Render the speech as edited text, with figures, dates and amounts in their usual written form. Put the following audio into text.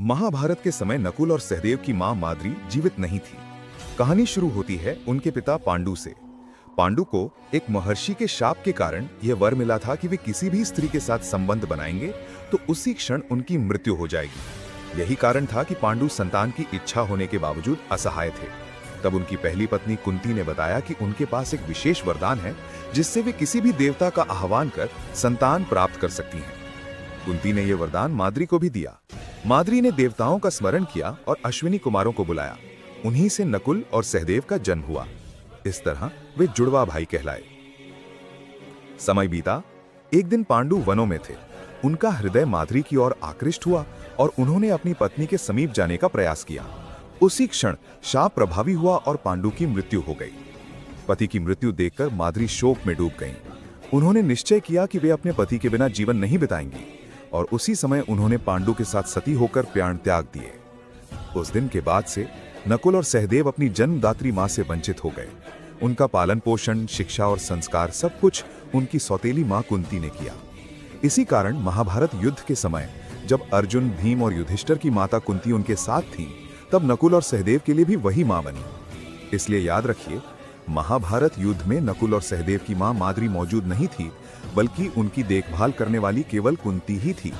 महाभारत के समय नकुल और सहदेव की मां माद्री जीवित नहीं थी। कहानी शुरू होती है उनके पिता पांडु से। पांडु को एक महर्षि के शाप के कारण यह वर मिला था कि वे किसी भी स्त्री के साथ संबंध बनाएंगे तो उसी क्षण उनकी मृत्यु हो जाएगी। यही कारण था कि पांडु संतान की इच्छा होने के बावजूद असहाय थे। तब उनकी पहली पत्नी कुंती ने बताया कि उनके पास एक विशेष वरदान है जिससे वे किसी भी देवता का आह्वान कर संतान प्राप्त कर सकती हैं। कुंती ने यह वरदान माद्री को भी दिया। माद्री ने देवताओं का स्मरण किया और अश्विनी कुमारों को बुलाया। उन्हीं से नकुल और सहदेव का जन्म हुआ। इस तरह वे जुड़वा भाई कहलाए। समय बीता। एक दिन पांडु वनों में थे। उनका हृदय माद्री की ओर आकृष्ट हुआ और उन्होंने अपनी पत्नी के समीप जाने का प्रयास किया। उसी क्षण शाप प्रभावी हुआ और पांडु की मृत्यु हो गई। पति की मृत्यु देखकर माद्री शोक में डूब गईं। उन्होंने निश्चय किया कि वे अपने पति के बिना जीवन नहीं बिताएंगी और उसी समय उन्होंने पांडु के साथ सती होकर प्राण त्याग दिए। उस दिन के बाद से नकुल और सहदेव अपनी जन्मदात्री मां से वंचित हो गए। उनका पालन पोषण, शिक्षा और संस्कार सब कुछ उनकी सौतेली मां कुंती ने किया। इसी कारण महाभारत युद्ध के समय जब अर्जुन, भीम और युधिष्ठिर की माता कुंती उनके साथ थीं, तब नकुल और सहदेव के लिए भी वही मां बनी। इसलिए याद रखिए, महाभारत युद्ध में नकुल और सहदेव की मां माद्री मौजूद नहीं थी, बल्कि उनकी देखभाल करने वाली केवल कुंती ही थी।